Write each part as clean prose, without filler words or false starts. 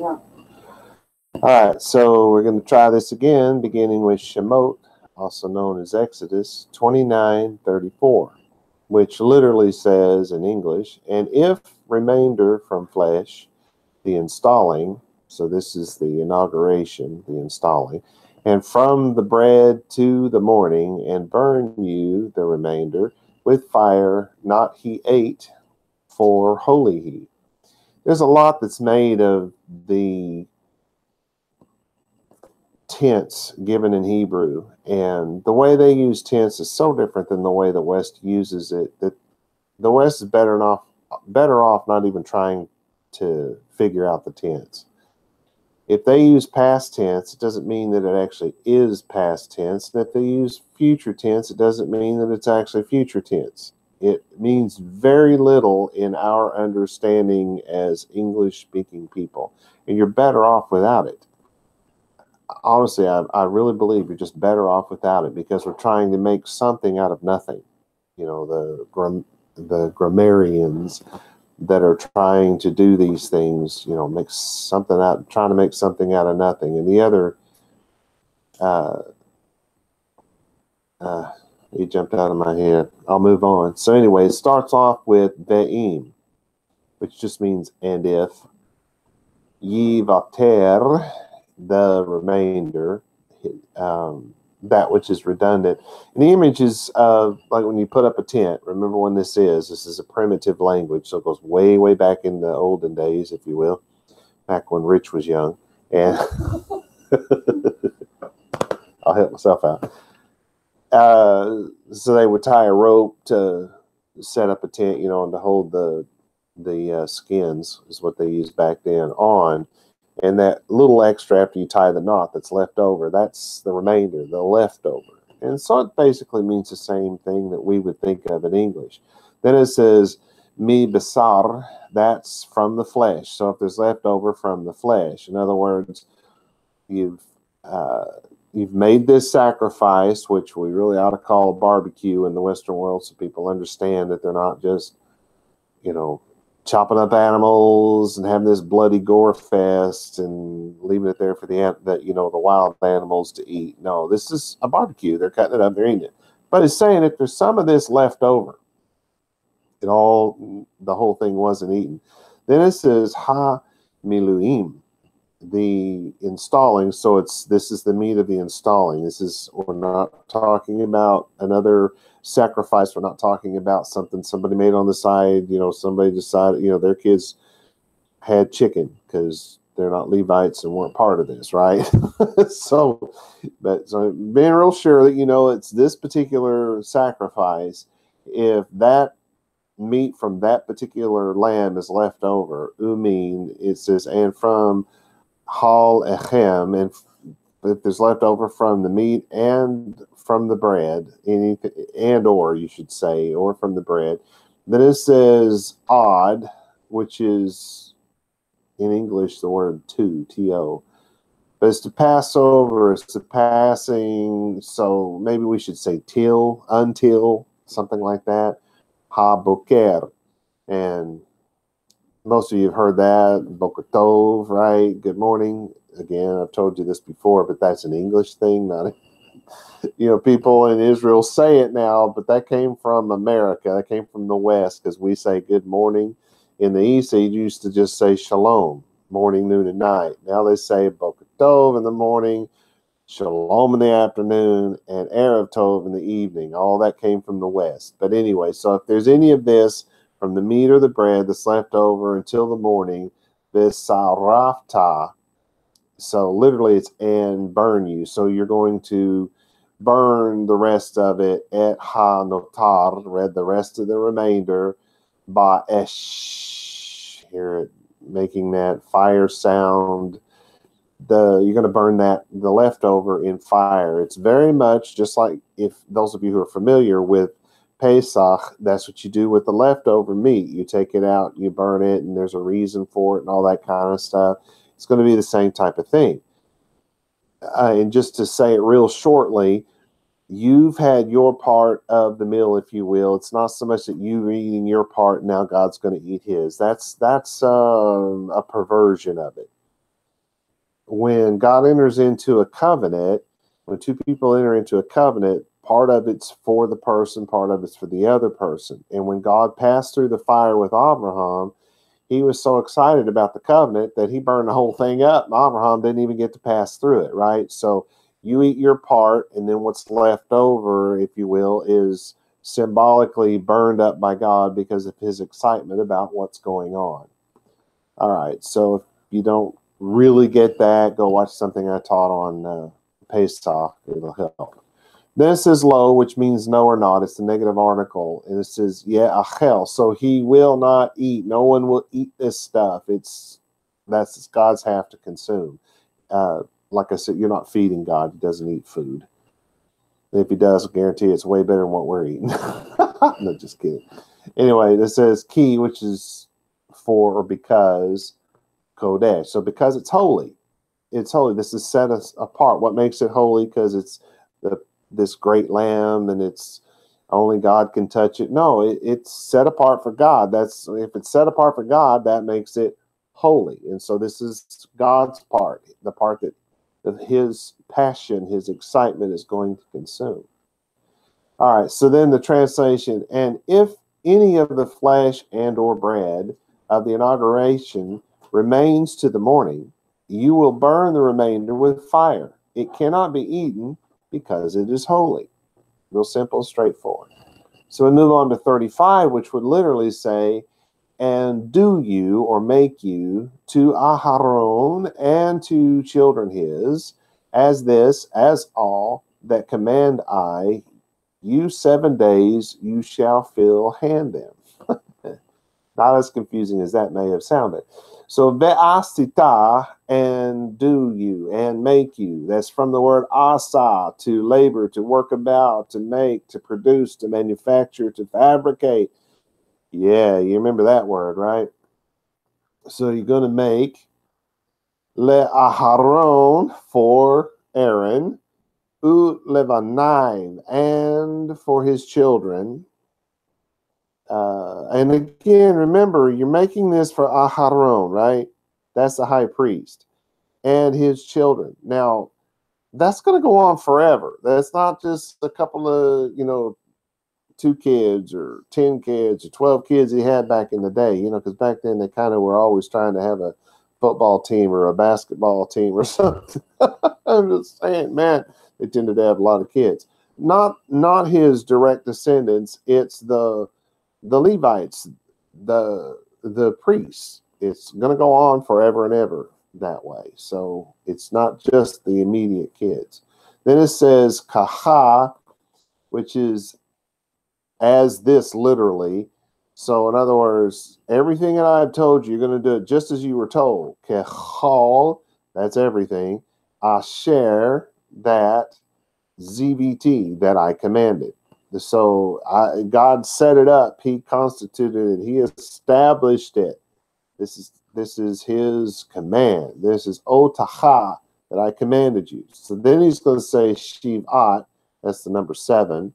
All right, so we're going to try this again, beginning with Shemot, also known as Exodus 29:34, which literally says in English, and if remainder from flesh, the installing, so this is the inauguration, the installing, and from the bread to the morning, and burn you the remainder with fire, not he ate, for holy he. There's a lot that's made of the tense given in Hebrew, and the way they use tense is so different than the way the West uses it that the West is better off not even trying to figure out the tense. If they use past tense, it doesn't mean that it actually is past tense. And if they use future tense, it doesn't mean that it's actually future tense. It means very little in our understanding as English-speaking people, and you're better off without it. Honestly, I really believe you're just better off without it, because we're trying to make something out of nothing. You know, the grammarians that are trying to do these things, you know, trying to make something out of nothing. And the other, he jumped out of my head. I'll move on. So anyway, it starts off with ve'im, which just means and if. Yivater, the remainder, that which is redundant. And the image is like when you put up a tent. Remember when this is a primitive language, so it goes way, way back in the olden days, if you will, back when Rich was young. And I'll help myself out. So they would tie a rope to set up a tent, you know, and to hold the skins is what they used back then on. And that little extra after you tie the knot that's left over, that's the remainder, the leftover. And so it basically means the same thing that we would think of in English. Then it says, mi basar, that's from the flesh. So if there's leftover from the flesh, in other words, you've made this sacrifice, which we really ought to call barbecue in the Western world, so people understand that they're not just, you know, chopping up animals and having this bloody gore fest and leaving it there for the wild animals to eat. No, this is a barbecue. They're cutting it up, they're eating it. But it's saying if there's some of this left over, the whole thing wasn't eaten. Then it says ha miluim, the installing. So this is the meat of the installing. We're not talking about another sacrifice. We're not talking about something somebody made on the side. You know, somebody decided, you know, their kids had chicken because they're not Levites and weren't part of this, right? So being real sure that, you know, it's this particular sacrifice. If that meat from that particular lamb is left over, umin, it says, and from hal echem, and if there's leftover from the meat and from the bread, or you should say, or from the bread, then it says odd, which is in English the word to, but it's to pass over, it's to passing, so maybe we should say until, something like that, ha boker, and most of you have heard that, Boker Tov, right? Good morning. Again, I've told you this before, but that's an English thing, not people in Israel say it now, but that came from America. That came from the West, because we say good morning. In the East, they used to just say shalom, morning, noon, and night. Now they say Boker Tov in the morning, shalom in the afternoon, and Erev Tov in the evening. All that came from the West. But anyway, so if there's any of this from the meat or the bread that's left over until the morning, this sarafta. So literally it's and burn you. So you're going to burn the rest of it at ha notar, read the rest of the remainder, ba esh. Hear it making that fire sound. You're going to burn the leftover in fire. It's very much just like, if those of you who are familiar with Pesach, that's what you do with the leftover meat. You take it out, you burn it, and there's a reason for it and all that kind of stuff. It's going to be the same type of thing. And just to say it real shortly, you've had your part of the meal, if you will. It's not so much that you're eating your part, now God's going to eat his. That's a perversion of it. when God enters into a covenant, when two people enter into a covenant, part of it's for the person, part of it's for the other person. And when God passed through the fire with Abraham, he was so excited about the covenant that he burned the whole thing up. Abraham didn't even get to pass through it, right? So you eat your part, and then what's left over, if you will, is symbolically burned up by God because of his excitement about what's going on. All right, so if you don't really get that, go watch something I taught on Pesach. It'll help. Then it says lo, which means no or not. It's the negative article. And it says, yeah, achel. So he will not eat. No one will eat this stuff. That's God's have to consume. Like I said, you're not feeding God. He doesn't eat food. And if he does, I guarantee it's way better than what we're eating. No, just kidding. Anyway, this says ki, which is for or because, kodesh. So because it's holy. It's holy. This is set us apart. What makes it holy? Because it's this great lamb, and it's only God can touch it. No, it's set apart for God. That's if it's set apart for God, that makes it holy. And so this is God's part, the part that his passion, his excitement is going to consume. All right, so then the translation, and if any of the flesh and or bread of the inauguration remains to the morning, you will burn the remainder with fire. It cannot be eaten because it is holy. Real simple, straightforward. So we move on to 35, which would literally say, and do you or make you to Aharon and to children his, as this, as all that command I, you 7 days you shall fill hand them. Not as confusing as that may have sounded. So ve'asita, and do you, and make you. That's from the word asa, to labor, to work about, to make, to produce, to manufacture, to fabricate. Yeah, you remember that word, right? So you're going to make le'aharon for Aaron, levanine, and for his children. And again, remember, you're making this for Aharon, right? That's the high priest and his children. Now, that's going to go on forever. That's not just a couple of, 2 kids or 10 kids or 12 kids he had back in the day, because back then they kind of were always trying to have a football team or a basketball team or something. I'm just saying, man, they tended to have a lot of kids. Not his direct descendants. It's the Levites, the priests. It's going to go on forever and ever that way. So it's not just the immediate kids. Then it says kaha, which is as this literally. So in other words, everything that I've told you, you're going to do it just as you were told. Kechal, that's everything. Asher, that. ZVT, that I commanded. So God set it up. He constituted it. He established it. This is his command. This is otaha, that I commanded you. So then he's going to say shivat, that's the number 7.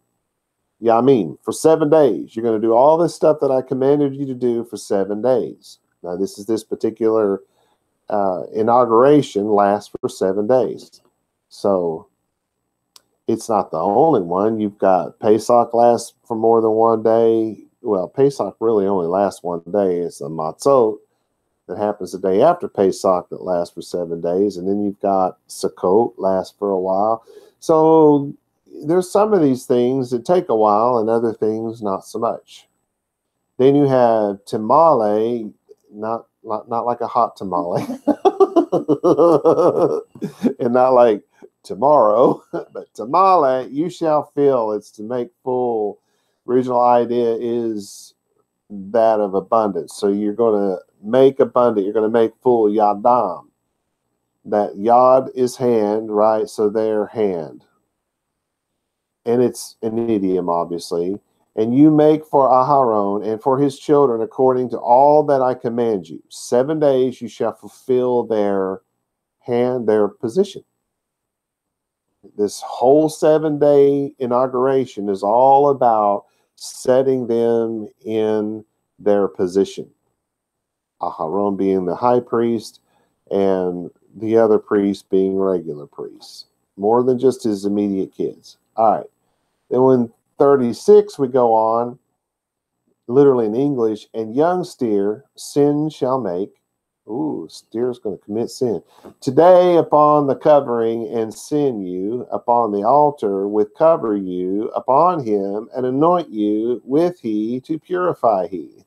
Yamin, for 7 days. You're going to do all this stuff that I commanded you to do for 7 days. Now this particular inauguration lasts for 7 days. So it's not the only one. You've got Pesach lasts for more than 1 day. Well, Pesach really only lasts 1 day. It's a matzot that happens the day after Pesach that lasts for 7 days. And then you've got Sukkot, lasts for a while. So there's some of these things that take a while and other things not so much. Then you have tamale, not like a hot tamale. And not like tomorrow, but tamale, you shall fill. It's to make full. Original idea is that of abundance. So you're going to make abundant. You're going to make full yadam. That yad is hand, right? So their hand. And it's an idiom, obviously. And you make for Aharon and for his children according to all that I command you. 7 days you shall fulfill their hand, their position. This whole 7-day inauguration is all about setting them in their position. Aharon being the high priest and the other priests being regular priests, more than just his immediate kids. All right. Then when 36, we go on, literally in English, and young steer, sin shall make. Ooh, steer's going to commit sin. Today upon the covering and sinew, upon the altar with cover you, upon him and anoint you with he to purify he.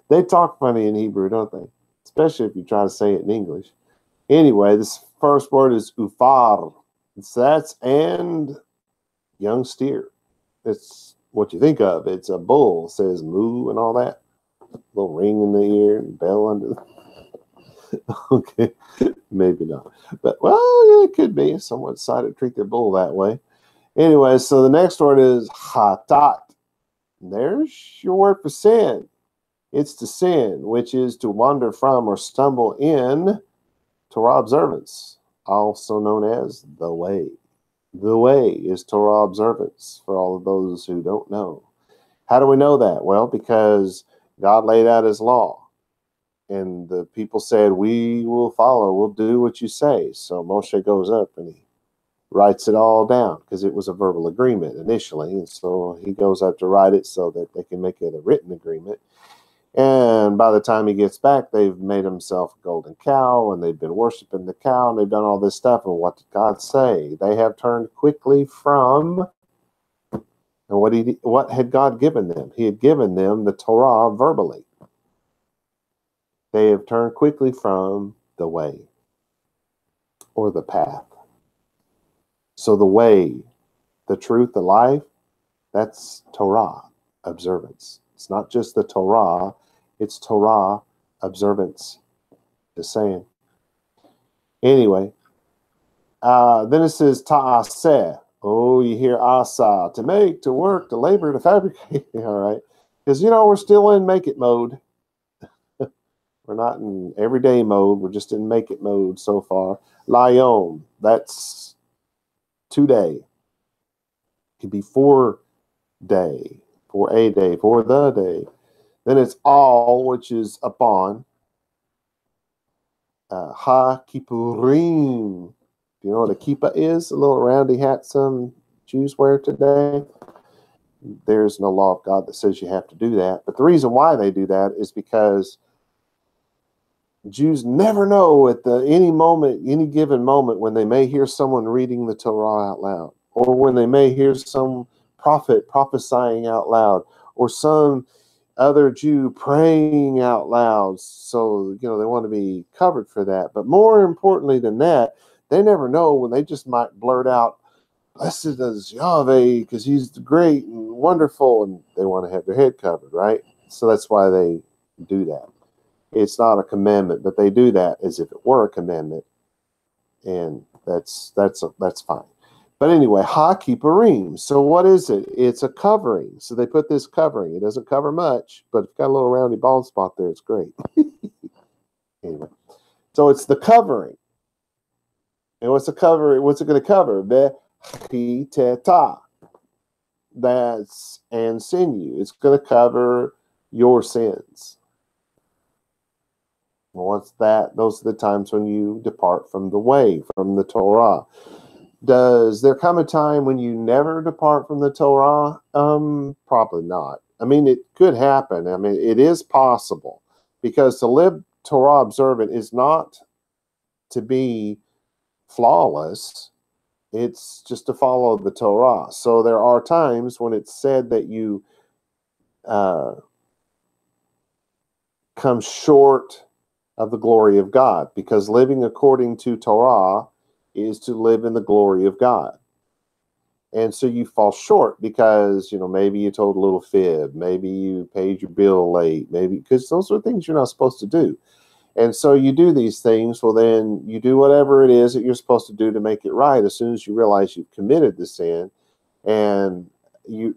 They talk funny in Hebrew, don't they? Especially if you try to say it in English. Anyway, this first word is ufar. That's and young steer. It's what you think of. It's a bull, says moo and all that. Little ring in the ear and bell under the... Okay, maybe not. But, well, yeah, it could be. Someone decided to treat their bull that way. Anyway, so the next word is hatat. There's your word for sin. It's to sin, which is to wander from or stumble in Torah observance, also known as the way. The way is Torah observance for all of those who don't know. How do we know that? Well, because God laid out his law, and the people said, we will follow, we'll do what you say. So Moshe goes up and he writes it all down, because it was a verbal agreement initially. And so he goes up to write it so that they can make it a written agreement. And by the time he gets back, they've made himself a golden cow, and they've been worshiping the cow, and they've done all this stuff. And what did God say? They have turned quickly from... And what had God given them? He had given them the Torah verbally. They have turned quickly from the way, or the path. So the way, the truth, the life, that's Torah observance. It's not just the Torah, it's Torah observance. Just saying. Anyway, then it says ta'aseh. Oh, you hear asa, to make, to work, to labor, to fabricate. All right. Because, we're still in make it mode. We're not in everyday mode. We're just in make it mode so far. Layom, that's today. Could be for day, for a day, for the day. Then it's all, which is upon. Ha kippurim. Do you know what a kippah is? A little roundy hat some Jews wear today. There's no law of God that says you have to do that. But the reason why they do that is because Jews never know at any moment, any given moment, when they may hear someone reading the Torah out loud, or when they may hear some prophet prophesying out loud, or some other Jew praying out loud. So, they want to be covered for that. But more importantly than that, they never know when they just might blurt out, blessed is Yahweh, because he's great and wonderful, and they want to have their head covered, right? So that's why they do that. It's not a commandment, but they do that as if it were a commandment, and that's fine. But anyway, ha kippurim. So what is it? It's a covering. So they put this covering. It doesn't cover much, but it's got a little roundy bald spot there. It's great. Anyway, so it's the covering. And what's the cover? What's it going to cover? Vechiteta. That's and sinew. It's going to cover your sins. Well, what's that? Those are the times when you depart from the way, from the Torah. Does there come a time when you never depart from the Torah? Probably not. I mean, it could happen. I mean, it is possible, because to live Torah observant is not to be flawless. It's just to follow the Torah. So there are times when it's said that you come short of the glory of God, because living according to Torah is to live in the glory of God. And so you fall short because, maybe you told a little fib, maybe you paid your bill late, maybe, because those are things you're not supposed to do. And so you do these things. Well, then you do whatever it is that you're supposed to do to make it right as soon as you realize you've committed the sin, and you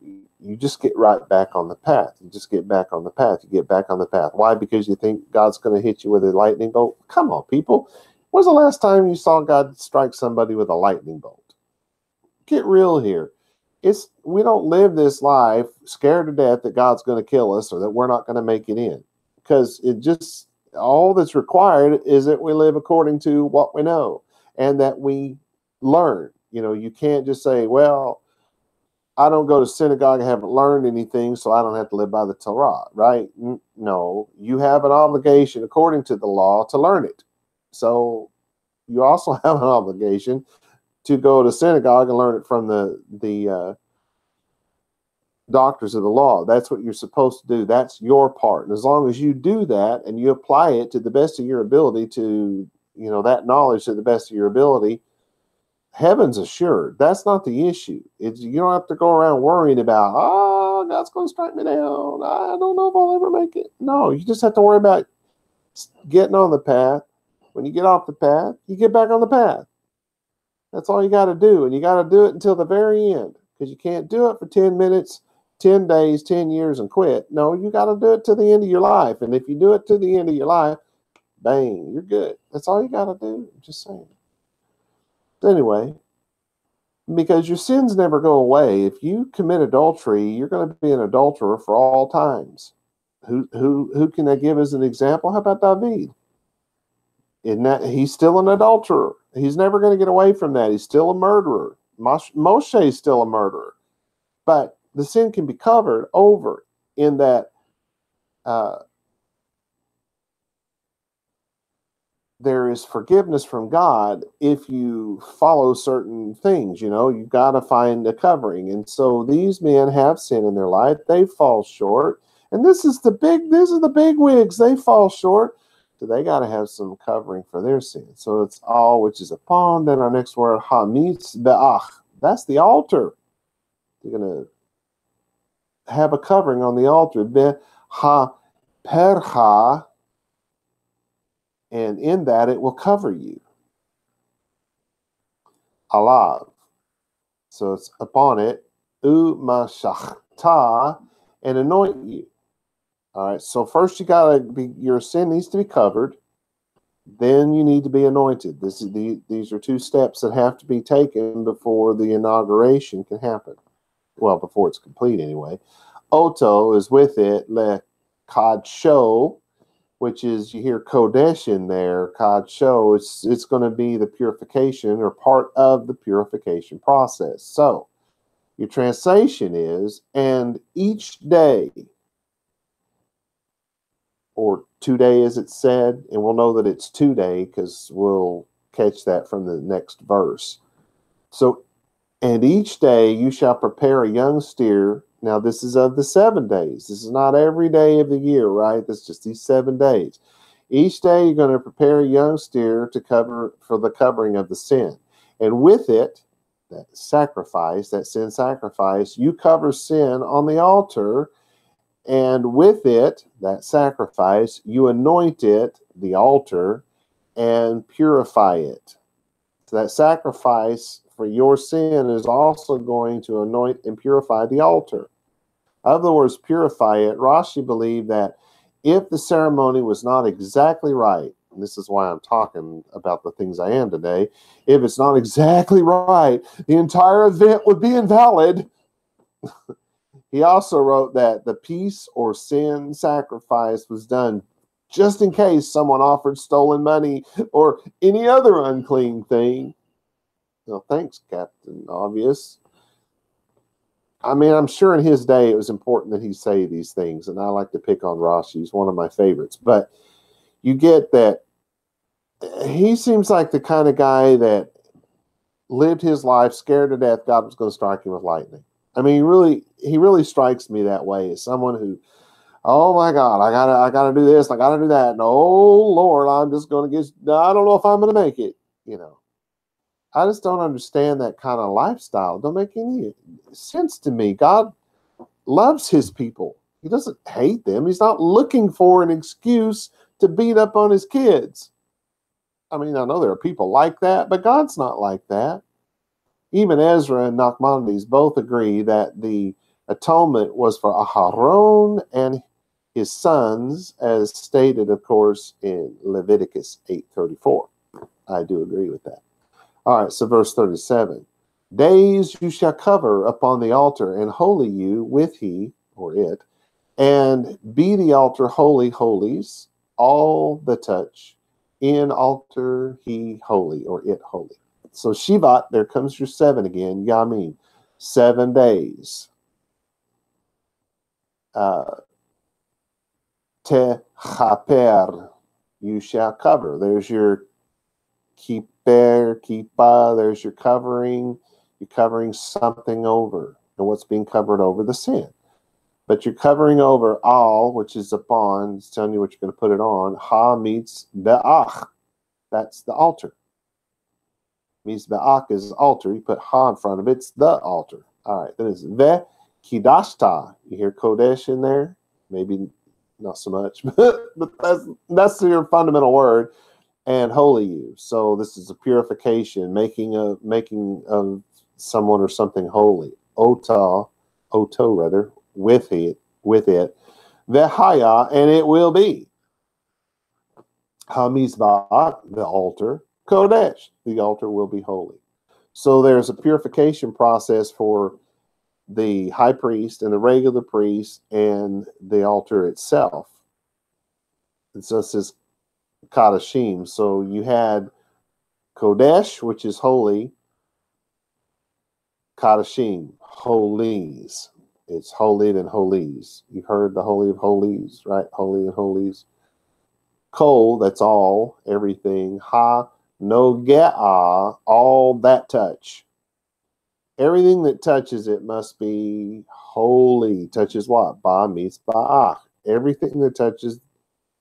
just get right back on the path. You just get back on the path. You get back on the path. Why? Because you think God's going to hit you with a lightning bolt? Come on, people. When's the last time you saw God strike somebody with a lightning bolt? Get real here. We don't live this life scared to death that God's going to kill us or that we're not going to make it in, because All that's required is that we live according to what we know and that we learn. You can't just say, well, I don't go to synagogue, I haven't learned anything, so I don't have to live by the Torah, right? No, you have an obligation according to the law to learn it. So you also have an obligation to go to synagogue and learn it from the doctors of the law. That's what you're supposed to do. That's your part. And as long as you do that and you apply it to the best of your ability, to that knowledge to the best of your ability, heaven's assured. That's not the issue. You don't have to go around worrying about, oh, God's going to strike me down, I don't know if I'll ever make it. No, you just have to worry about getting on the path. When you get off the path, you get back on the path. That's all you got to do. And you got to do it until the very end, because you can't do it for 10 minutes, 10 days, 10 years and quit. No, you got to do it to the end of your life. And if you do it to the end of your life, bang, you're good. That's all you got to do. I'm just saying. Anyway, because your sins never go away. If you commit adultery, you're going to be an adulterer for all times. Who can I give as an example? How about David? He's still an adulterer. He's never going to get away from that. He's still a murderer. Moshe is still a murderer. But the sin can be covered over in that there is forgiveness from God if you follow certain things. You've got to find a covering. And so these men have sin in their life. They fall short. And this is the big wigs. They fall short. So they got to have some covering for their sin. So it's all which is upon. Then our next word, hamitz be'ach. That's the altar. You're going to have a covering on the altar. Be'ha percha. And in that, it will cover you. Alav. So it's upon it. Umashachta. And anoint you. All right. So first your sin needs to be covered. Then you need to be anointed. These are two steps that have to be taken before the inauguration can happen. Well, before it's complete anyway. Oto is with it. Le kadsho, which is, you hear Kodesh in there, Kadsho, it's going to be the purification or part of the purification process. So your translation is, and each day, or 2 days, it's said, and we'll know that it's 2 days because we'll catch that from the next verse. So, and each day you shall prepare a young steer. Now, this is of the 7 days. This is not every day of the year, right? That's just these 7 days. Each day you're going to prepare a young steer to cover for the covering of the sin. And with it, that sacrifice, that sin sacrifice, you cover sin on the altar. And with it, that sacrifice, you anoint it, the altar, and purify it. So that sacrifice for your sin is also going to anoint and purify the altar. In other words, purify it. Rashi believed that if the ceremony was not exactly right, and this is why I'm talking about the things I am today, if it's not exactly right, the entire event would be invalid. He also wrote that the peace or sin sacrifice was done just in case someone offered stolen money or any other unclean thing. Well, thanks, Captain Obvious. I mean, I'm sure in his day it was important that he say these things, and I like to pick on Rashi. He's one of my favorites. But you get that he seems like the kind of guy that lived his life scared to death God was going to strike him with lightning. I mean, he really strikes me that way as someone who, oh my God, I gotta do this, I gotta do that, and oh Lord, I'm just gonna I don't know if I'm gonna make it. I just don't understand that kind of lifestyle. It don't make any sense to me. God loves his people. He doesn't hate them. He's not looking for an excuse to beat up on his kids. I mean, I know there are people like that, but God's not like that. Even Ezra and Nachmanides both agree that the atonement was for Aharon and his sons, as stated, of course, in Leviticus 8:34. I do agree with that. All right, so verse 37. Days you shall cover upon the altar, and holy you with he, or it, and be the altar holy holies. all the touch. In altar he holy, or it holy. So Shivat, there comes your 7 again. Yamin, 7 days. Techaper, you shall cover. There's your kiper, kippah. There's your covering. You're covering something over. And what's being covered over? The sin. But you're covering over all, which is upon. It's telling you what you're going to put it on. Ha meets be'ach. That's the altar. Means be'ach is altar. You put ha in front of it. It's the altar. All right. Then it's ve kidashta. You hear kodesh in there? Maybe not so much, but that's your fundamental word. And holy you. So this is a purification, making of someone or something holy. Oto rather, with it, vehaya, and it will be. Hamizbah, the altar, kodesh, the altar will be holy. So there's a purification process for the high priest and the regular priest and the altar itself. And so it says Kadashim. So you had Kodesh, which is holy, Kadashim, holies. It's holy than holies. You heard the holy of holies, right? Holy and holies. Kol, that's all, everything. Ha, no ge'ah, all that touch. Everything that touches it must be holy. Touches what? Ba meets ba'ach. Everything that touches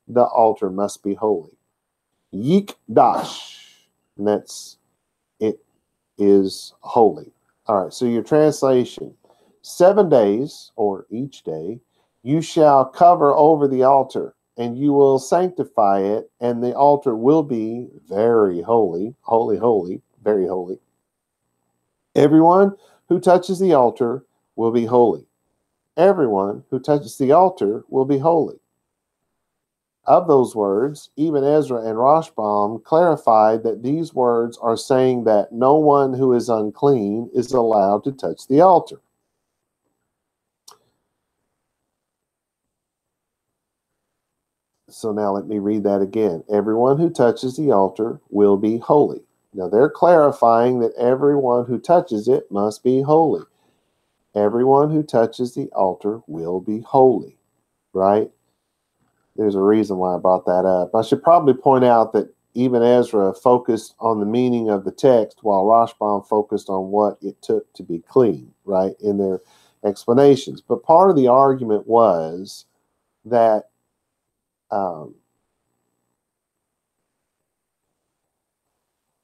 the altar must be holy. Yikdash, and that's, it is holy. All right, so your translation. 7 days, or each day, you shall cover over the altar, and you will sanctify it, and the altar will be very holy, holy, holy, very holy. Everyone who touches the altar will be holy. Everyone who touches the altar will be holy. Of those words, even Ezra and Rashbam clarified that these words are saying that no one who is unclean is allowed to touch the altar. So now let me read that again. Everyone who touches the altar will be holy. Now they're clarifying that everyone who touches it must be holy. Everyone who touches the altar will be holy, right? There's a reason why I brought that up. I should probably point out that even Ezra focused on the meaning of the text while Rashbam focused on what it took to be clean, right, in their explanations. But part of the argument was that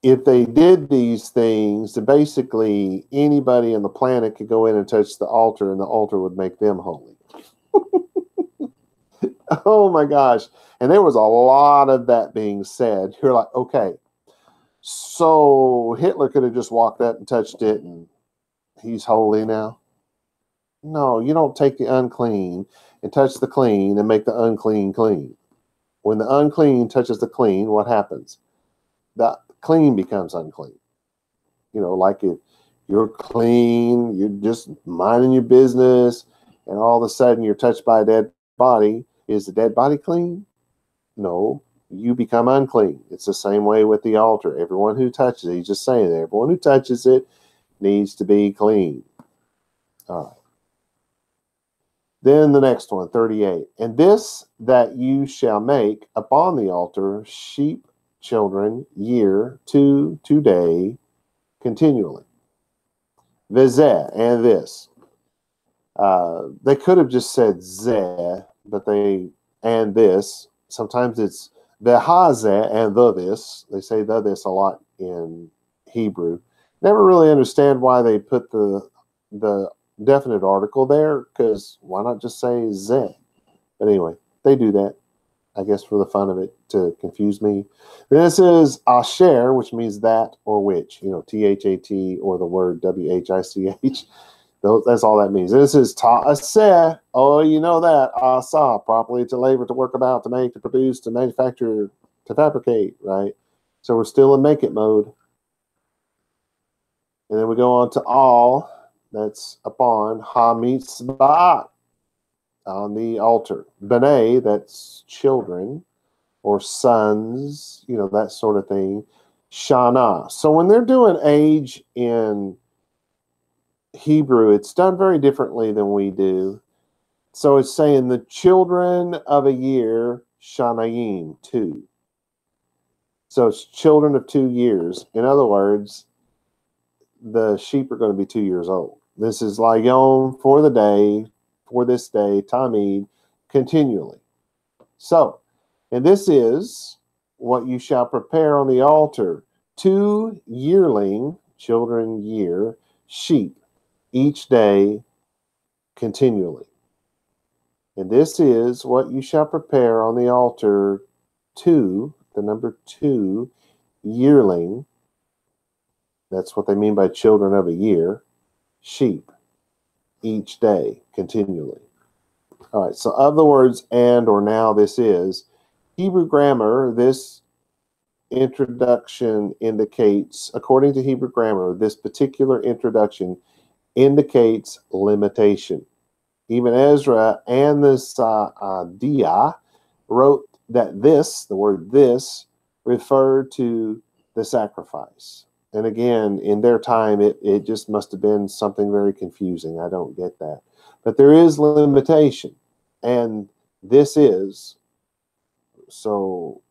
if they did these things, then basically anybody on the planet could go in and touch the altar, and the altar would make them holy. Oh my gosh. And there was a lot of that being said. You're like, okay, so Hitler could have just walked up and touched it and he's holy now? No, you don't take the unclean and touch the clean and make the unclean clean. When the unclean touches the clean, what happens? The clean becomes unclean. You know, like if you're clean, you're just minding your business, and all of a sudden you're touched by a dead body. Is the dead body clean? No, you become unclean. It's the same way with the altar. Everyone who touches it, he's just saying that everyone who touches it needs to be clean. All right. Then the next one, 38. And this that you shall make upon the altar, sheep, children, year, today, continually. Vizeh, and this. They could have just said zeh, but and this. Sometimes it's vehazeh and the this. They say the this a lot in Hebrew. Never really understand why they put the definite article there, because why not just say zeh? But anyway, they do that, I guess, for the fun of it, to confuse me. This is asher, which means that or which, you know, T-H-A-T, or the word W-H-I-C-H. That's all that means. This is ta'aseh. Oh, you know that. Asa, properly to labor, to work about, to make, to produce, to manufacture, to fabricate, right? So we're still in make it mode. And then we go on to all. That's upon. Ha-mitzvah, on the altar. B'nai, that's children. or sons, that sort of thing. Shana. So when they're doing age in Hebrew, it's done very differently than we do. So it's saying the children of a year, Shanayim, 2. So it's children of 2 years. In other words, the sheep are going to be 2 years old. This is Layom for the day, for this day, Tamid, continually. So, and this is what you shall prepare on the altar: 2 yearling, children year, sheep, each day, continually. And this is what you shall prepare on the altar: 2, the number 2, yearling. That's what they mean by children of a year. Sheep, each day, continually. All right, so of the words and or now, this is Hebrew grammar. This introduction indicates, according to Hebrew grammar, this particular introduction indicates limitation. Even Ezra and the Sa'adiah wrote that this, the word this, referred to the sacrifice. And again, in their time, it just must have been something very confusing. I don't get that. But there is limitation. And this is, so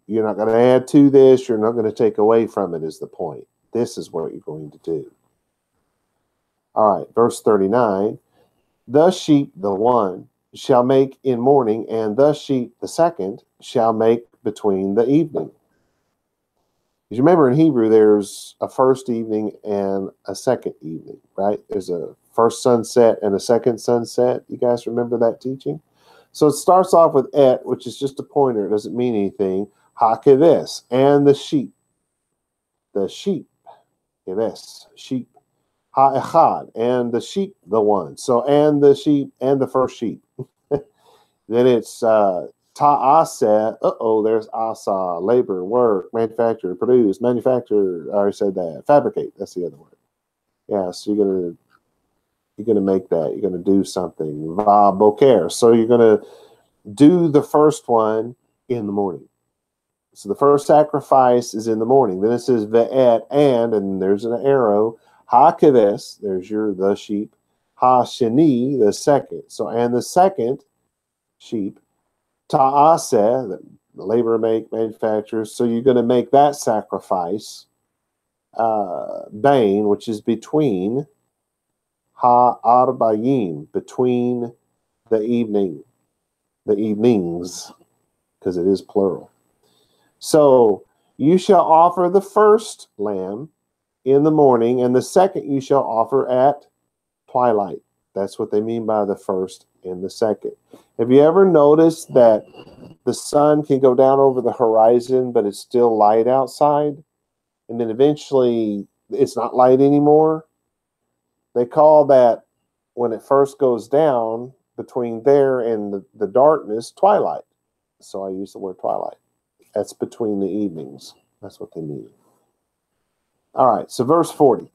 you're not going to add to this. You're not going to take away from it is the point. This is what you're going to do. All right, verse 39. The sheep, the one, shall make in morning, and the sheep, the second, shall make between the evening. As you remember, in Hebrew, there's a first evening and a second evening, right? There's a first sunset and a second sunset. You guys remember that teaching? So it starts off with et, which is just a pointer. It doesn't mean anything. Ha-keves, and the sheep. The sheep. Keves, sheep. Ha-echad, and the sheep, the one. So, and the sheep, and the first sheep. Then it's ta'aseh. There's asa, labor, work, manufacture, produce, manufacture. I already said that. Fabricate, that's the other word. Yeah, so you're gonna make that. You're gonna do something. Va boker. So you're gonna do the first one in the morning. So the first sacrifice is in the morning. Then it says ve'et, and there's an arrow. Ha-keves, there's the sheep. Ha-sheni, the second. So, and the second sheep. Ta'aseh, the labor, manufacture. So you're going to make that sacrifice. Bain, which is between. Ha-arbayim, between the evenings, because it is plural. So you shall offer the first lamb in the morning, and the second you shall offer at twilight. That's what they mean by the first and the second. Have you ever noticed that the sun can go down over the horizon, but it's still light outside? And then eventually it's not light anymore? They call that, when it first goes down, between there and the darkness, twilight. So I use the word twilight. That's between the evenings. That's what they mean. All right, so verse 40.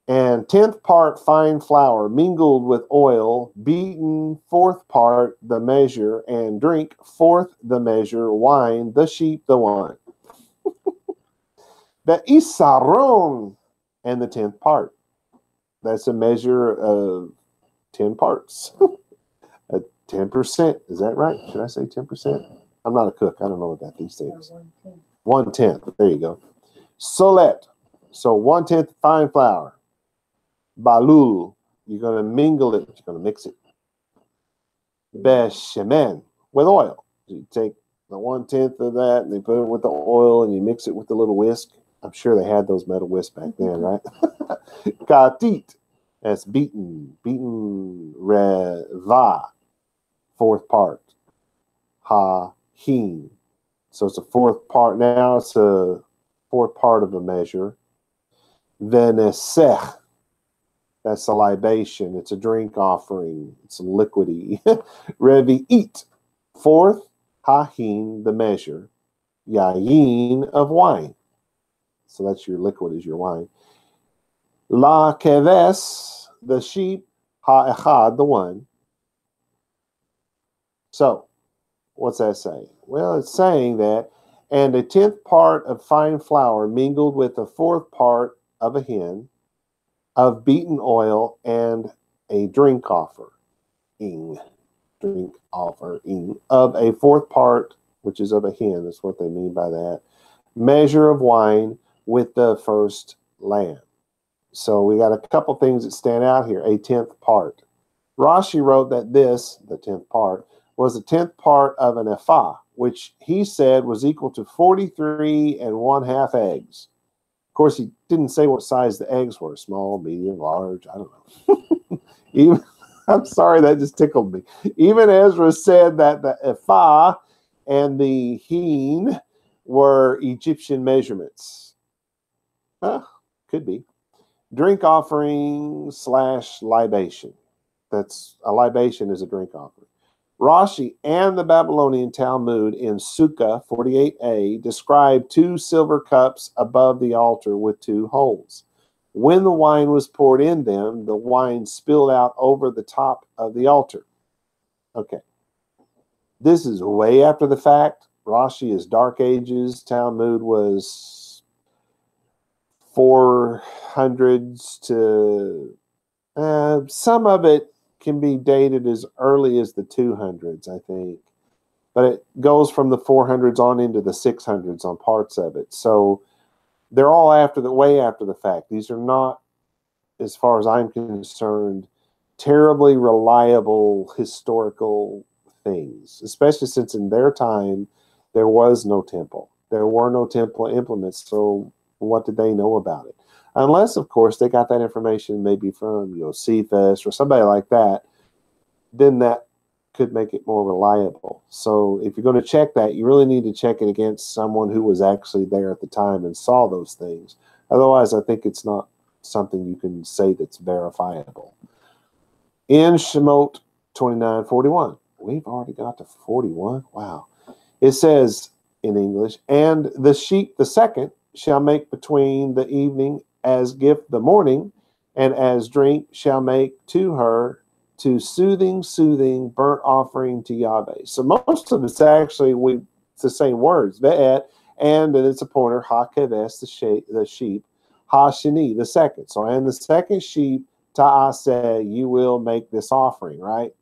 And 10th part fine flour mingled with oil, beaten 4th part the measure, and drink 4th the measure, wine, the sheep, the wine. The isaron, and the 10th part. That's a measure of 10 parts. 10%. Is that right? Should I say 10%? I'm not a cook. I don't know about these things. 1/10. There you go. Solet. So 1/10 fine flour. Balul. You're going to mingle it. You're going to mix it. Beshemen. With oil. You take the 1/10 of that and you put it with the oil and you mix it with the little whisk. I'm sure they had those metal whisks back then, right? Katit. That's beaten. Beaten. Reva. 4th part. Ha-hin. So it's a 4th part. Now it's a 4th part of a measure. Venesech. That's a libation. It's a drink offering. It's liquidy. Revi'it. 4th. Ha-hin, the measure. Yayin, of wine. So that's your liquid, is your wine. La keves, the sheep. Ha-echad, the one. So, What's that say? Well, it's saying that, and a 10th part of fine flour mingled with a 4th part of a hin of beaten oil and a drink offering of a 4th part, which is of a hin. That's what they mean by that. Measure of wine with the first lamb. So we got a couple things that stand out here. A 10th part. Rashi wrote that this, the 10th part, was the 10th part of an ephah, which he said was equal to 43 1/2 eggs. Of course, he didn't say what size the eggs were, small, medium, large, I don't know. Even, I'm sorry, that just tickled me. Even Ezra said that the ephah and the hin were Egyptian measurements. Could be. Drink offering / libation. That's a libation is a drink offering. Rashi and the Babylonian Talmud in Sukkah 48a describe 2 silver cups above the altar with 2 holes. When the wine was poured in them, the wine spilled out over the top of the altar. Okay. This is way after the fact. Rashi is Dark Ages. Talmud was 400s to... some of it can be dated as early as the 200s, I think. But it goes from the 400s on into the 600s on parts of it. So they're all way after the fact. These are not, as far as I'm concerned, terribly reliable historical things, especially since in their time there was no temple. There were no temple implements, so what did they know about it? Unless, of course, they got that information maybe from Josephus or somebody like that, then that could make it more reliable. So if you're going to check that, you really need to check it against someone who was actually there at the time and saw those things. Otherwise, I think it's not something you can say that's verifiable. In Shemot 29:41, we've already got to 41. Wow. It says in English, and the sheep the second shall make between the evening as gift the morning, and as drink shall make to her to soothing burnt offering to Yahweh. So most of it's actually it's the same words. Ve'et, and then it's a pointer, ha-keves, the sheep, ha-sheni, the second. So, and the second sheep, ta'aseh, you will make this offering, right?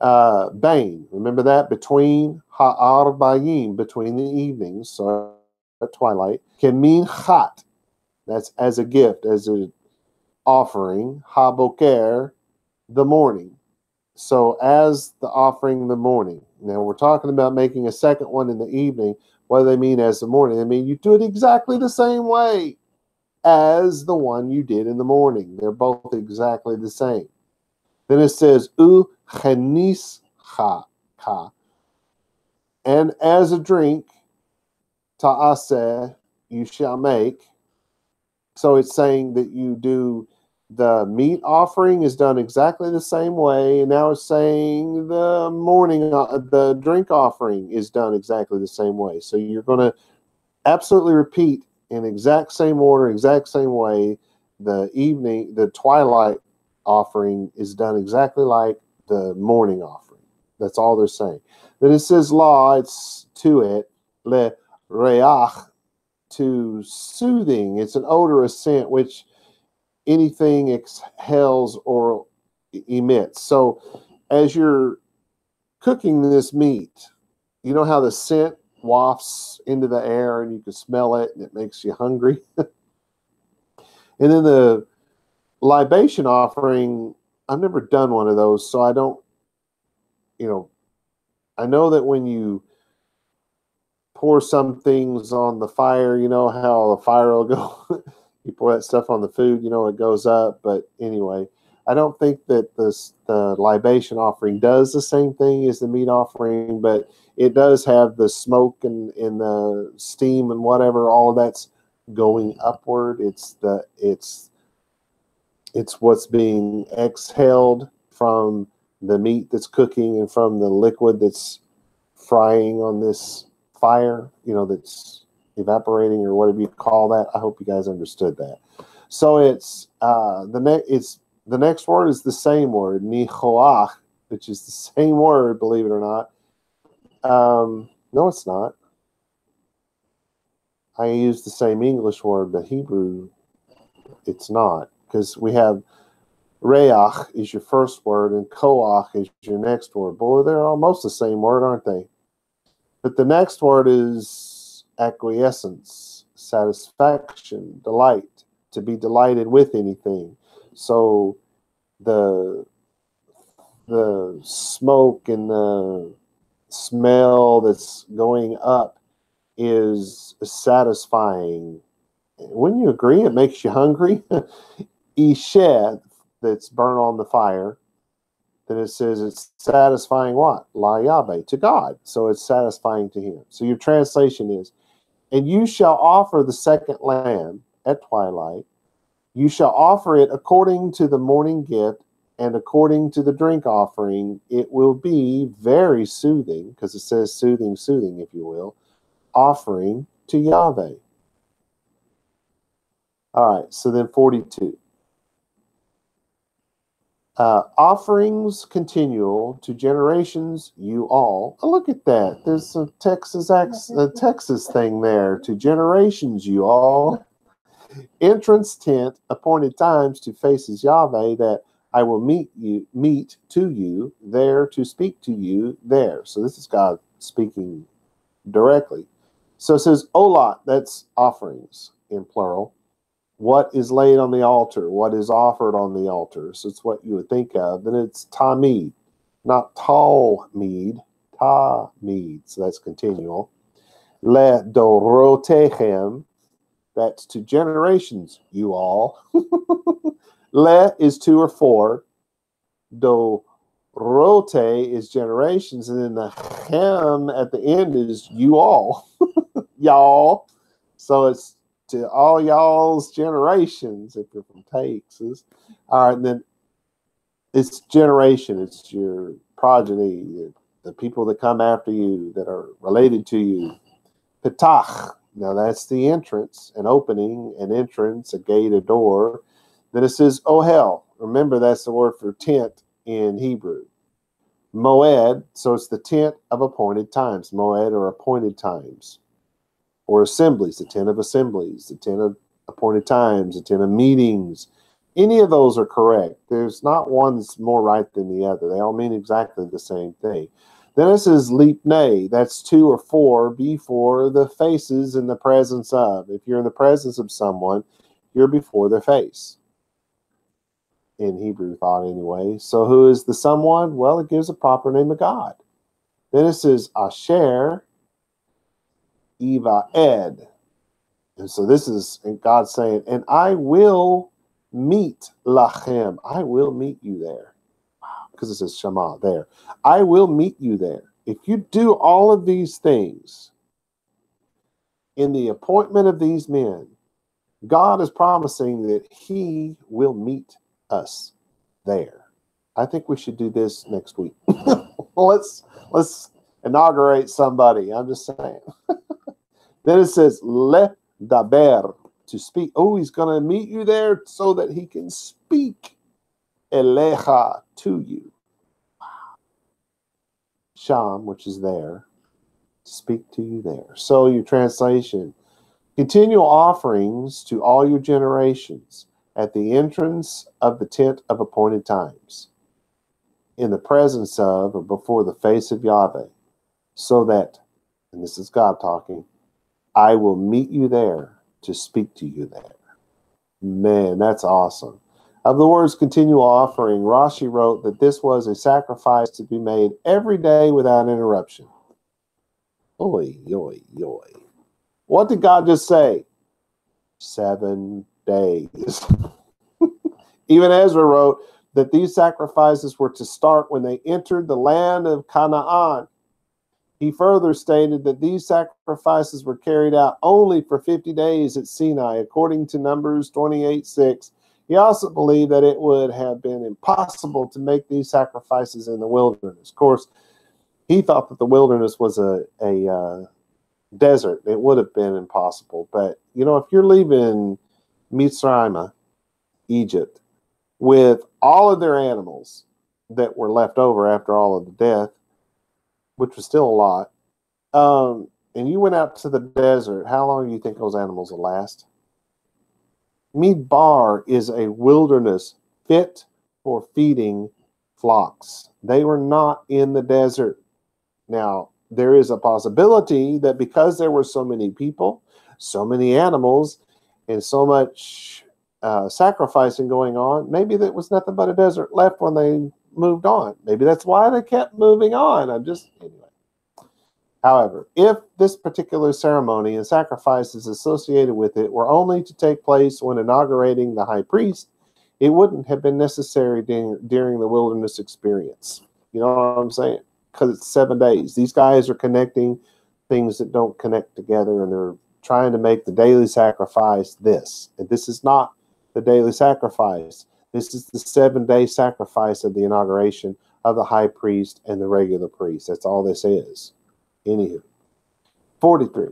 Bain, remember that? Between ha'arbayim, between the evenings, so at twilight. Kemin chat, that's as a gift, as an offering. Haboker, the morning. So as the offering the morning. Now we're talking about making a second one in the evening. What do they mean as the morning? They mean you do it exactly the same way as the one you did in the morning. They're both exactly the same. Then it says, U chenis ha, and as a drink, ta'aseh, you shall make. So it's saying that you do the meat offering is done exactly the same way. And now it's saying the the drink offering is done exactly the same way. So you're going to absolutely repeat in exact same order, exact same way. The twilight offering is done exactly like the morning offering. That's all they're saying. Then it says law, it's to it, le reach, to soothing. It's an odorous scent which anything exhales or emits. So as you're cooking this meat, you know how the scent wafts into the air and you can smell it and it makes you hungry? And then the libation offering, I've never done one of those, so I don't, I know that when you pour some things on the fire, you know how the fire will go. You pour that stuff on the food, it goes up. But anyway, I don't think that the libation offering does the same thing as the meat offering, but it does have the smoke and the steam and whatever, all of that's going upward. It's what's being exhaled from the meat that's cooking and from the liquid that's frying on this fire, that's evaporating or whatever you call that. I hope you guys understood that. So it's the next word is the same word, nichoach, which is the same word, believe it or not. No, it's not. I use the same English word, but Hebrew, it's not. Because we have reach is your first word, and koach is your next word. Boy, they're almost the same word, aren't they? But the next word is acquiescence, satisfaction, delight, to be delighted with anything. So the smoke and the smell that's going up is satisfying. Wouldn't you agree? It makes you hungry. Ished, that's burnt on the fire. Then it says it's satisfying what? La Yahweh, to God. So it's satisfying to him. So your translation is, and you shall offer the second lamb at twilight. You shall offer it according to the morning gift, and according to the drink offering. It will be very soothing, because it says soothing, soothing, if you will, offering to Yahweh. All right, so then 42. Offerings continual to generations, you all. Oh, look at that. There's a Texas thing there. To generations, you all. Entrance tent, appointed times to faces Yahweh, that I will meet to you there, to speak to you there. So this is God speaking directly. So it says olat, that's offerings in plural. What is laid on the altar? What is offered on the altar? So it's what you would think of. Then it's tamid, not talmid, tamid. So that's continual. Le dorotechem, that's to generations, you all. Le is 2 or 4. Dorote is generations. And then the chem at the end is you all. Y'all. So it's to all y'all's generations, if you're from Texas. All right, and then it's generation. It's your progeny, the people that come after you, that are related to you. Petach, now that's the entrance, an opening, an entrance, a gate, a door. Then it says ohel. Remember, that's the word for tent in Hebrew. Moed, so it's the tent of appointed times. Moed, or appointed times. Or assemblies, the tent of assemblies, the tent of appointed times, the tent of meetings. Any of those are correct. There's not one that's more right than the other. They all mean exactly the same thing. Then it says lipnei, that's 2 or 4, before the faces in the presence of. If you're in the presence of someone, you're before their face. In Hebrew thought anyway. So who is the someone? Well, it gives a proper name of God. Then it says asher Eva Ed. And so this is God saying, and I will meet lachem. I will meet you there. Because it says Shema there. I will meet you there. If you do all of these things in the appointment of these men, God is promising that he will meet us there. I think we should do this next week. let's inaugurate somebody. I'm just saying. Then it says, le daber, to speak. Oh, he's going to meet you there so that he can speak elecha, to you. Sham, which is there, speak to you there. So your translation, continual offerings to all your generations at the entrance of the tent of appointed times, in the presence of, or before the face of Yahweh, so that, and this is God talking, I will meet you there to speak to you there. Man, that's awesome. Of the words continual offering, Rashi wrote that this was a sacrifice to be made every day without interruption. Oy, oy, oy. What did God just say? 7 days. Even Ezra wrote that these sacrifices were to start when they entered the land of Canaan. He further stated that these sacrifices were carried out only for 50 days at Sinai, according to Numbers 28:6. He also believed that it would have been impossible to make these sacrifices in the wilderness. Of course, he thought that the wilderness was a desert. It would have been impossible. But, you know, if you're leaving Mitzrayim, Egypt, with all of their animals, that were left over after all of the death, which was still a lot. And you went out to the desert. How long do you think those animals will last? Midbar is a wilderness fit for feeding flocks. They were not in the desert. Now, there is a possibility that because there were so many people, so many animals, and so much sacrificing going on, maybe there was nothing but a desert left when they moved on. Maybe that's why they kept moving on. Anyway. However, if this particular ceremony and sacrifices associated with it were only to take place when inaugurating the high priest, it wouldn't have been necessary during the wilderness experience. You know what I'm saying? Because it's 7 days. These guys are connecting things that don't connect together, and they're trying to make the daily sacrifice this. And this is not the daily sacrifice. This is the 7-day sacrifice of the inauguration of the high priest and the regular priest. That's all this is. Anywho, 43.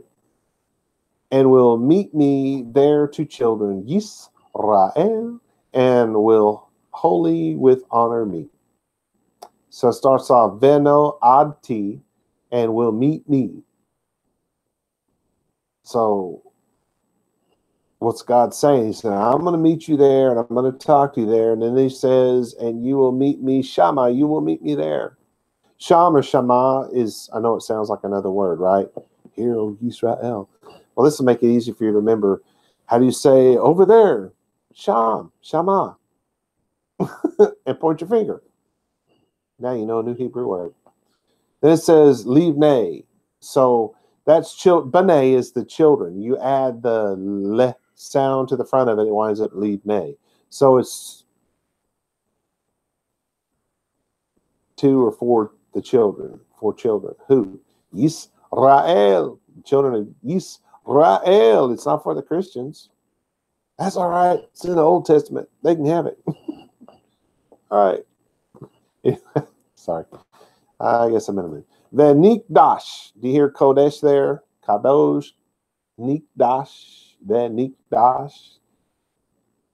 And will meet me there to children Yisrael, and will wholly with honor me. So it starts off Veno Adti, and will meet me. So what's God saying? He said, I'm going to meet you there, and I'm going to talk to you there. And then he says, and you will meet me, Shama, you will meet me there. Sham or Shama is, I know it sounds like another word, right? Hear, O Yisrael. Well, this will make it easy for you to remember. How do you say over there? Sham, Shama. And point your finger. Now you know a new Hebrew word. Then it says Livnei. So that's B'nai is the children. You add the le sound to the front of it, it winds up Livnei. So it's 2 or 4 the children, 4 children. Who? Yisrael. Children of Yisrael. It's not for the Christians. That's all right. It's in the Old Testament. They can have it. All right. Sorry. I guess I'm in a mood. Venikdash. Do you hear Kodesh there? Kadosh. Nikdash. Venikdash.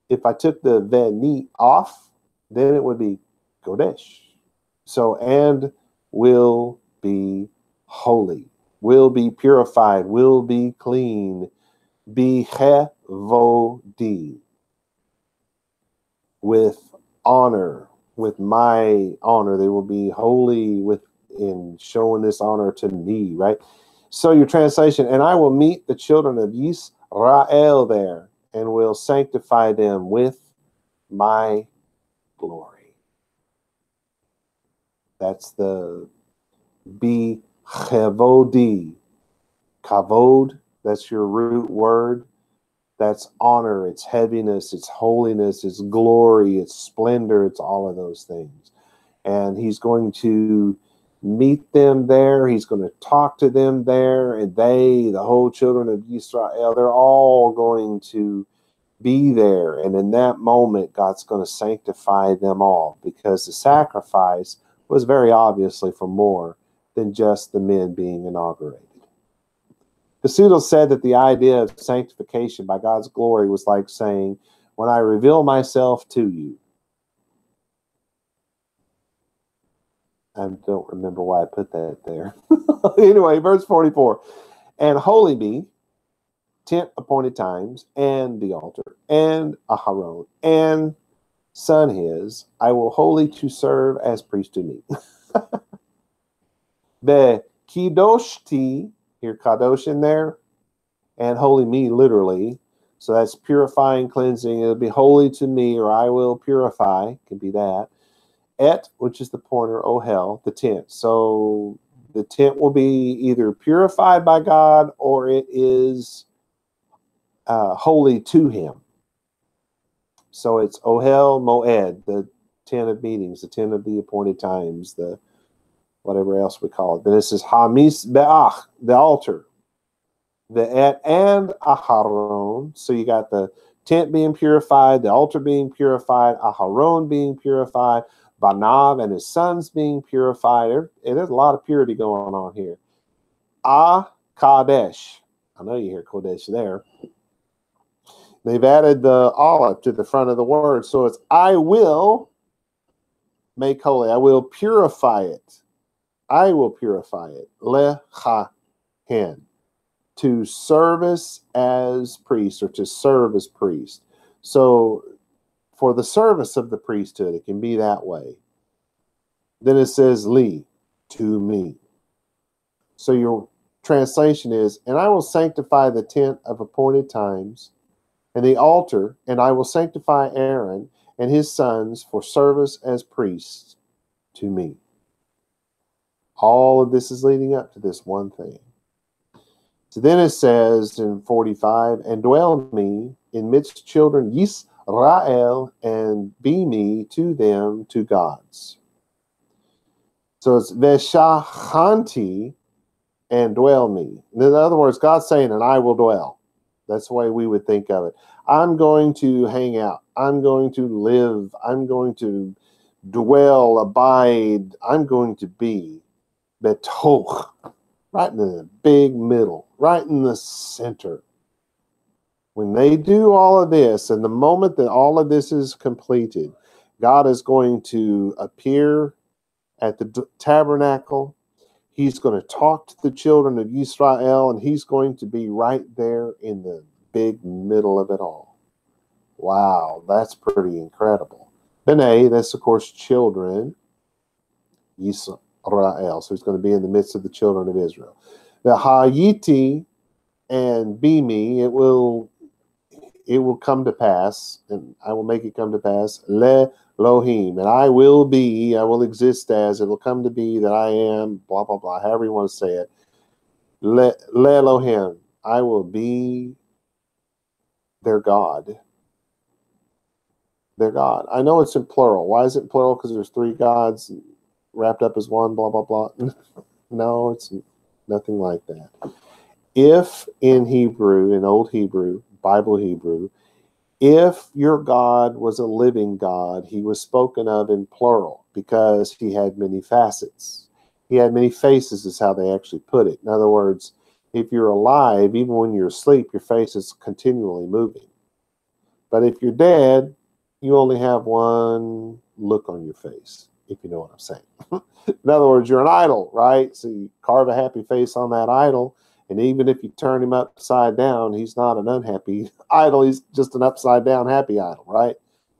If I took the Veni off, then it would be Kodesh. So, and will be holy, will be purified, will be clean, be hevodi, with honor, with my honor. They will be holy in showing this honor to me, right? So your translation, and I will meet the children of Yisrael there, and will sanctify them with my glory. That's the be chevodi. Kavod, that's your root word. That's honor, it's heaviness, it's holiness, it's glory, it's splendor, it's all of those things. And he's going to meet them there. He's going to talk to them there. And they, the whole children of Israel, they're all going to be there. And in that moment, God's going to sanctify them all, because the sacrifice was very obviously for more than just the men being inaugurated. Pseudo said that the idea of sanctification by God's glory was like saying, when I reveal myself to you. I don't remember why I put that there. Anyway, verse 44. And holy be, tent appointed times, and the altar, and Aharon, and son his, I will wholly to serve as priest to me. The kidoshti, here kadosh in there, and holy me literally. So that's purifying, cleansing. It'll be holy to me, or I will purify. Can be that. Et, which is the pointer, ohel, the tent. So the tent will be either purified by God, or it is holy to him. So it's Ohel Moed, the tent of meetings, the tent of the appointed times, the whatever else we call it. Then this is Hamis Be'ach, the altar. The Et and Aharon. So you got the tent being purified, the altar being purified, Aharon being purified, Banav and his sons being purified. There's a lot of purity going on here. Kadesh. I know you hear Kodesh there. They've added the olive to the front of the word. So it's I will make holy. I will purify it. I will purify it. Lechahen. To service as priest, or to serve as priest. So for the service of the priesthood, it can be that way. Then it says li, to me. So your translation is, and I will sanctify the tent of appointed times and the altar, and I will sanctify Aaron and his sons for service as priests to me. All of this is leading up to this one thing. So then it says in 45, and dwell me in midst children Yisrael, and be me to them to gods. So it's Veshachanti, and dwell me. In other words, God's saying, and I will dwell. That's the way we would think of it. I'm going to hang out. I'm going to live. I'm going to dwell, abide. I'm going to be betoch, right in the big middle, right in the center. When they do all of this, and the moment that all of this is completed, God is going to appear at the tabernacle. He's going to talk to the children of Israel, and he's going to be right there in the big middle of it all. Wow, that's pretty incredible. B'nai, that's of course children, Israel. So he's going to be in the midst of the children of Israel. The Hayiti and be me, it will come to pass, and I will make it come to pass. Le Elohim, and I will exist as, it will come to be that I am, blah, blah, blah, however you want to say it. Le Elohim, I will be their God. Their God. I know it's in plural. Why is it plural? Because there's three gods wrapped up as one, blah, blah, blah. No, it's nothing like that. If in Hebrew, in Old Hebrew, Bible Hebrew, if your God was a living God, he was spoken of in plural because he had many facets. He had many faces is how they actually put it. In other words, if you're alive, even when you're asleep, your face is continually moving. But if you're dead, you only have one look on your face, if you know what I'm saying. In other words, you're an idol, right? So you carve a happy face on that idol, and even if you turn him upside down, he's not an unhappy idol. He's just an upside down happy idol, right?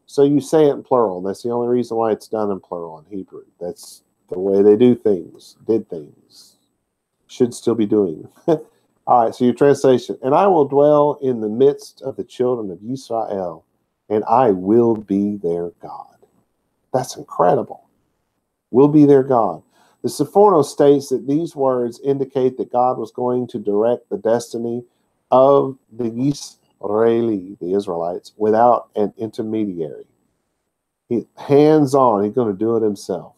So you say it in plural. That's the only reason why it's done in plural in Hebrew. That's the way they do things, did things, should still be doing. All right, so your translation. And I will dwell in the midst of the children of Israel, and I will be their God. That's incredible. Will be their God. The Sephono states that these words indicate that God was going to direct the destiny of the Yisraeli, the Israelites, without an intermediary. Hands-on, he's going to do it himself.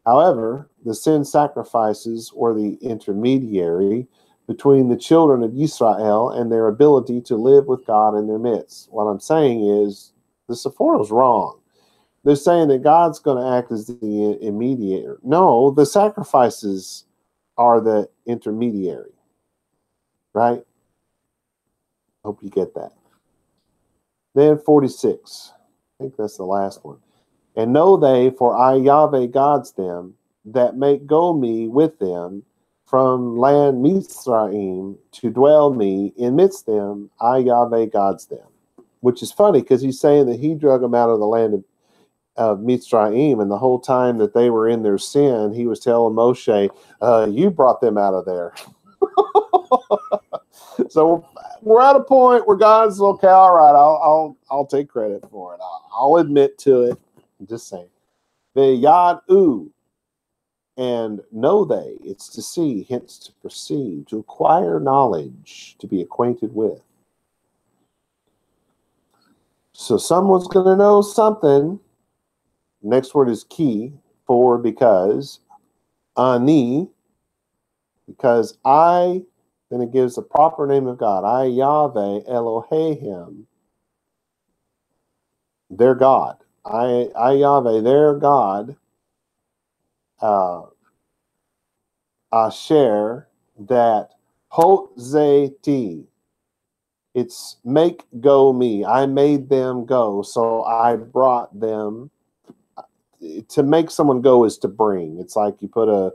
However, the sin sacrifices were the intermediary between the children of Israel and their ability to live with God in their midst. What I'm saying is the Sephono's wrong. They're saying that God's going to act as the intermediary. No, the sacrifices are the intermediary. Right? Hope you get that. Then 46. I think that's the last one. And know they, for I Yahweh gods them, that make go me with them from land Mitzrayim to dwell me in midst them, I Yahweh gods them. Which is funny because he's saying that he drug them out of the land of Mitzrayim, and the whole time that they were in their sin, he was telling Moshe, you brought them out of there. So we're at a point where God's okay, all right, I'll take credit for it. I'll admit to it. I'm just saying. The Yad-u, and know they, it's to see, hence to perceive, to acquire knowledge, to be acquainted with. So someone's going to know something. Next word is ki, for because, ani, because I, then it gives the proper name of God. I, Yahweh, Elohim, their God. I Yahweh, their God, Asher, that Hot-ze-ti. It's make go me. I made them go, so I brought them. to make someone go is to bring. It's like you put a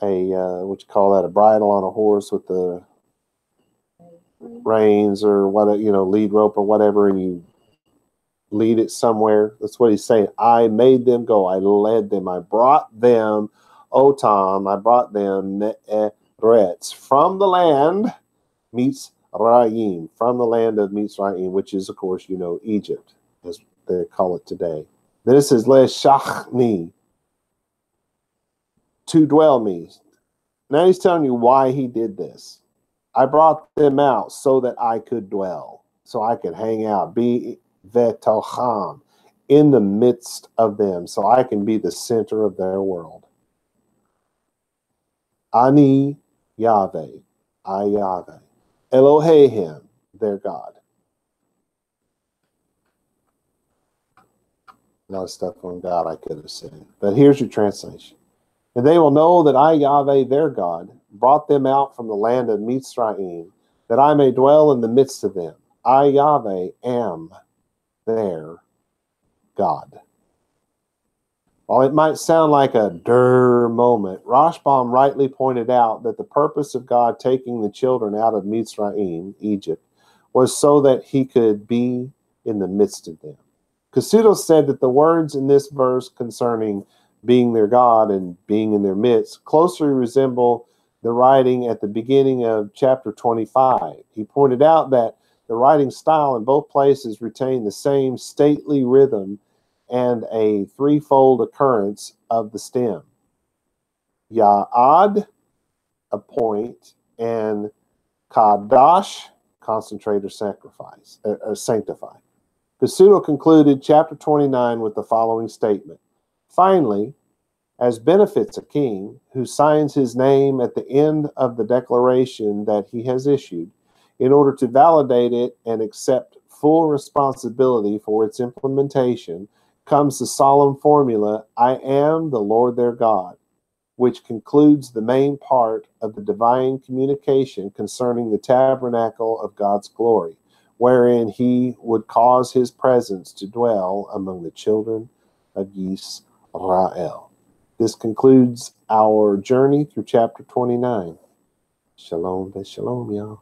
what you call that, a bridle on a horse with the reins or what, lead rope or whatever, and you lead it somewhere. That's what he's saying. I made them go. I led them. I brought them, Otam. I brought them Me'eretz from the land, Mitzrayim, from the land of Mitzrayim, which is, of course, Egypt, as they call it today. Then it says, Leshachni, to dwell me. Now he's telling you why he did this. I brought them out so that I could dwell, so I could hang out, be vetocham, in the midst of them, so I can be the center of their world. Ani Yahweh, I Yahweh, Elohim, their God. A lot of stuff on God I could have said, but here's your translation. And they will know that I, Yahweh, their God, brought them out from the land of Mitzrayim, that I may dwell in the midst of them. I, Yahweh, am their God. While it might sound like a moment, Rashbam rightly pointed out that the purpose of God taking the children out of Mitzrayim, Egypt, was so that he could be in the midst of them. Kasuto said that the words in this verse concerning being their God and being in their midst closely resemble the writing at the beginning of chapter 25. He pointed out that the writing style in both places retained the same stately rhythm and a threefold occurrence of the stem. Ya'ad, appoint, and Kadash, concentrate or sacrifice, or sanctify. Kasuto concluded chapter 29 with the following statement. Finally, as benefits a king who signs his name at the end of the declaration that he has issued, in order to validate it and accept full responsibility for its implementation, comes the solemn formula, I am the Lord their God, which concludes the main part of the divine communication concerning the tabernacle of God's glory, wherein he would cause his presence to dwell among the children of Yisrael. This concludes our journey through chapter 29. Shalom, shalom, y'all.